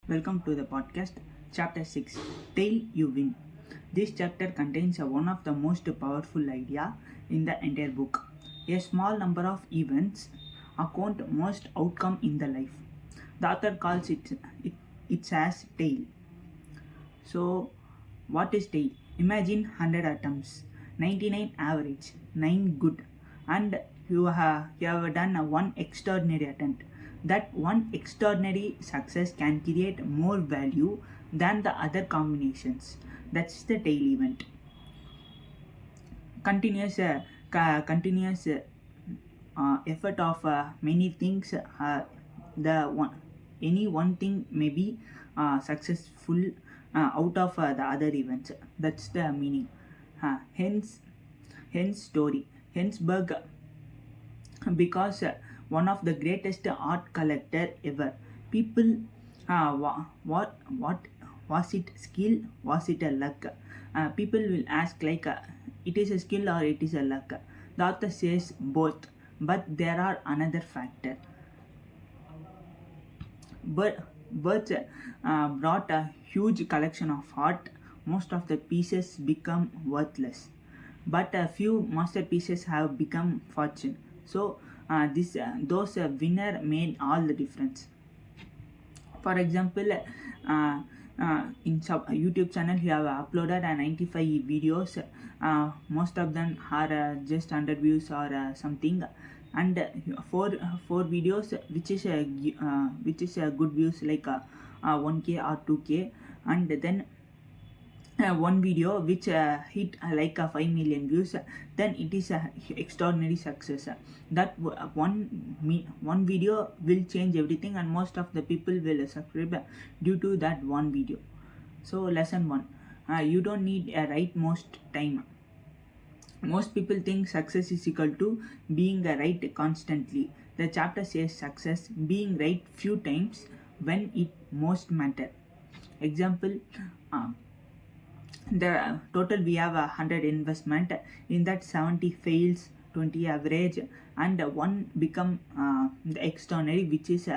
Welcome to the podcast, Chapter 6 Tail You Win. This chapter contains one of the most powerful idea in the entire book. A small number of events account most outcome in the life. The author calls it as tail. So, what is tail? Imagine 100 atoms, 99 average, 9 good, and you have done one extraordinary attempt. That one extraordinary success can create more value than the other combinations. That's the tail event. Continuous effort of many things. The one any one thing may be successful out of the other events. That's the meaning. Hence story. Hensberg, because one of the greatest art collector ever. People, what was it? Skill? Was it a luck? People will ask like, it is a skill or it is a luck. The author says both, but there are another factor. But birds brought a huge collection of art. Most of the pieces become worthless, but a few masterpieces have become fortune. So this those winner made all the difference. For example, in YouTube channel you have uploaded 95 videos. Most of them are just 100 views or something, and four videos which is good views like 1k or 2k, and then one video which hit like 5 million views, then it is a extraordinary success. That one video will change everything, and most of the people will subscribe due to that one video. So lesson 1, you don't need a right most time. Most people think success is equal to being right constantly. The chapter says success being right few times when it most matter. Example, the total we have 100 investment. In that 70 fails, 20 average, and one become the extraordinary, which is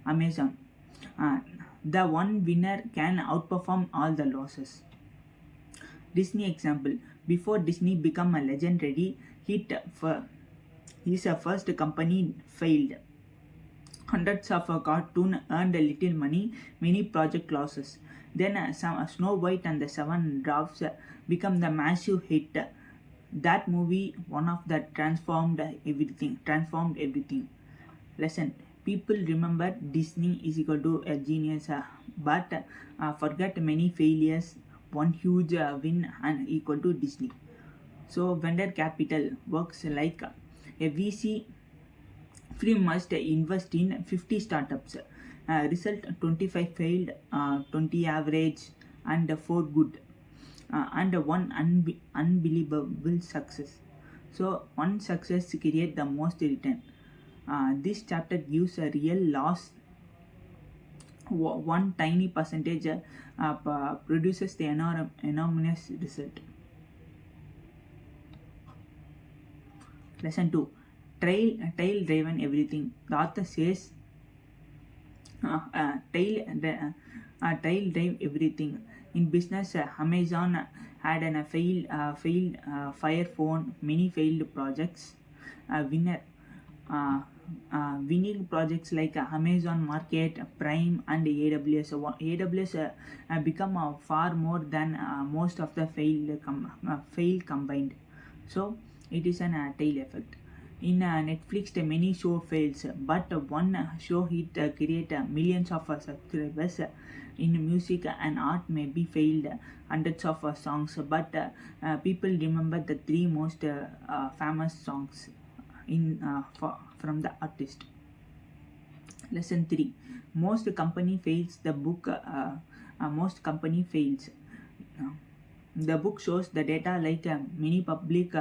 Amazon. The one winner can outperform all the losses. Disney example, before Disney become a legendary hit, his first company failed. Hundreds of cartoon earned a little money, many project losses. Then Snow White and the Seven Dwarfs become the massive hit. That movie, one of that transformed everything. Lesson: people remember Disney is equal to a genius, but forget many failures. One huge win and equal to Disney. So vendor capital works like a VC. Free must invest in 50 startups. Result 25 failed, 20 average, and 4 good, and one unbelievable success. So one success create the most return. This chapter gives a real loss. One tiny percentage produces the enormous result. Lesson 2, tail driven everything. The author says tail drive everything. In business, Amazon had a failed Fire phone, many failed projects. Winning projects like Amazon Market, Prime, and AWS. AWS become far more than most of the fail combined. So it is an tail effect. In Netflix, the many show fails, but one show hit create millions of subscribers. In music and art may be failed hundreds of songs, but people remember the three most famous songs from the artist. Lesson 3, most company fails. The book most company fails. The book shows the data like many public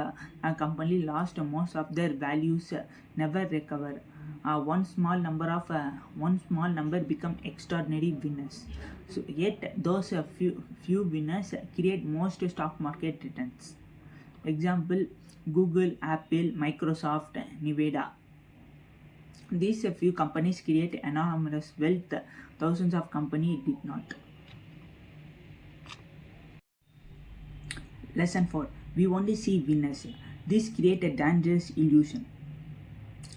company lost most of their values, never recover. One small number become extraordinary winners. So yet those few winners create most stock market returns. Example: Google, Apple, Microsoft, Nevada. These few companies create enormous wealth. Thousands of companies did not. Lesson 4. We only see winners. This creates a dangerous illusion.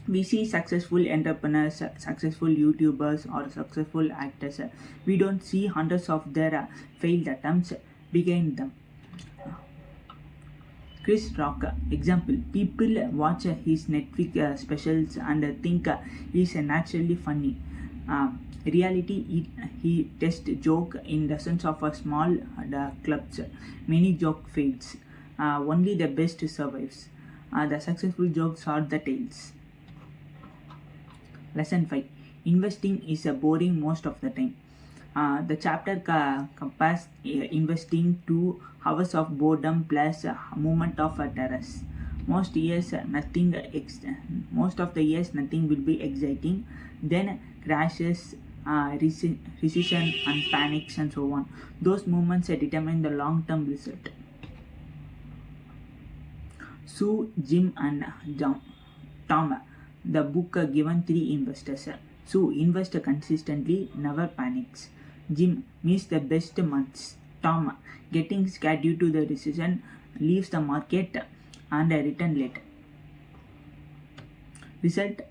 We see successful entrepreneurs, successful YouTubers, or successful actors. We don't see hundreds of their failed attempts behind them. Chris Rock, example. People watch his Netflix specials and think he's naturally funny. Reality, he tests joke in dozens of small clubs. Many joke fails. Only the best survives. The successful jokes are the tales. Lesson 5. Investing is boring most of the time. The chapter compares investing to hours of boredom plus a moment of terrors. Most of the years nothing will be exciting. Then crashes, recession and panics and so on. Those moments determine the long-term result. Sue, Jim and Tom. The book given 3 investors. Sue, invest consistently, never panics. Jim, miss the best months. Tom, getting scared due to the recession, leaves the market and return late. Result,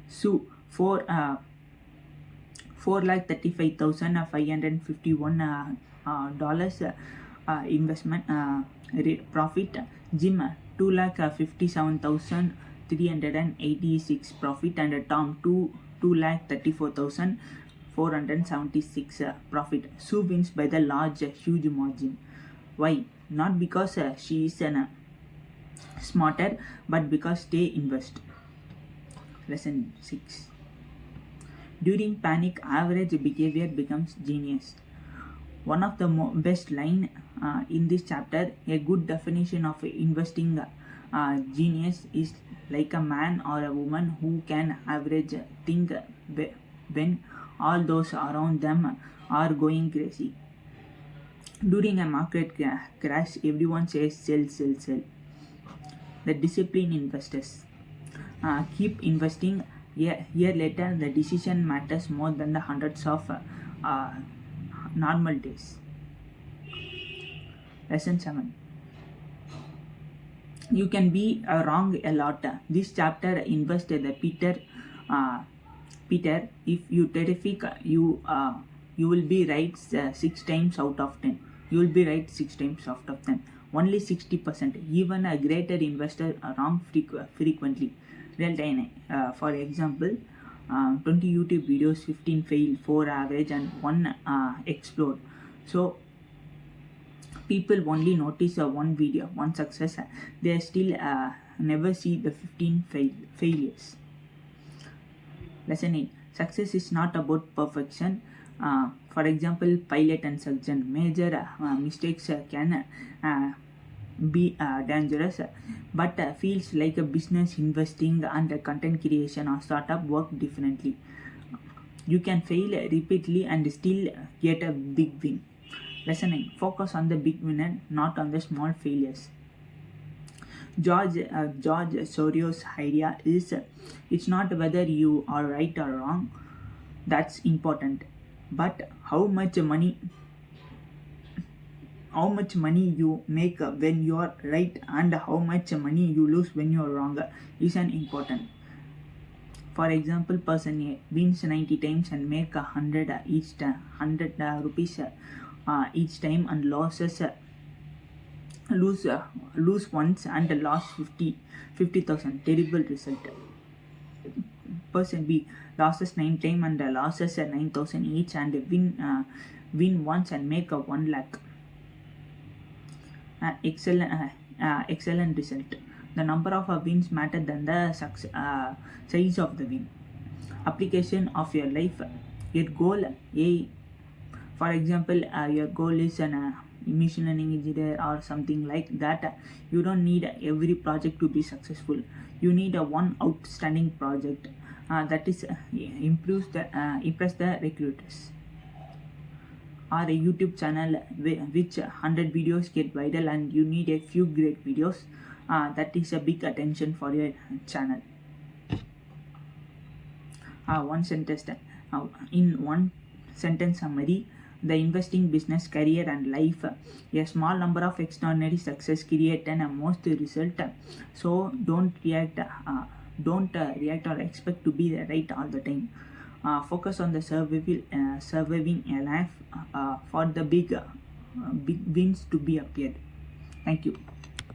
Sue, 4,35,551 dollars investment profit. Jim, 2,57,386 profit, and Tom 2,34,476 profit. Sue wins by the huge margin. Why? Not because she is smarter, but because they invest. Lesson 6. During panic, average behavior becomes genius. One of the best line in this chapter, a good definition of investing genius is like a man or a woman who can average think when all those around them are going crazy. During a market crash, everyone says sell, sell, sell. The disciplined investors keep investing. A year later, the decision matters more than the hundreds of normal days. Lesson 7. You can be wrong a lot. This chapter invested the Peter, if you terrific, you will be right 6 times out of 10. You will be right 6 times out of 10. Only 60%. Even a greater investor are wrong frequently. Real time. For example, 20 YouTube videos, 15 fail, 4 average, and 1 explode. So people only notice one video, one success. They still never see the 15 failures. Lesson 8. Success is not about perfection. For example, pilot and surgeon. Major mistakes can be dangerous, but feels like a business, investing and content creation or startup work differently. You can fail repeatedly and still get a big win. Lesson 9. Focus on the big winner, not on the small failures. George Soros's idea is it's not whether you are right or wrong that's important, but how much money you make when you are right and how much money you lose when you are wrong is an important. For example, person A wins 90 times and make 100 rupees each time and lose once and lost 50,000. Terrible result. Person B losses 9 times and losses 9,000 each and win once and make 1 lakh. Excellent result. The number of wins matter than the size of the win. Application of your life. Your goal A, for example, your goal is an machine learning engineer or something like that. You don't need every project to be successful. You need one outstanding project that is impress the recruiters. Or a YouTube channel which 100 videos get viral and you need a few great videos. That is a big attention for your channel. one sentence in one sentence summary: the investing business, career, and life. A small number of extraordinary success create an most result. So don't react or expect to be right all the time. Focus on the surviving a life for the big wins to be appeared. Thank you.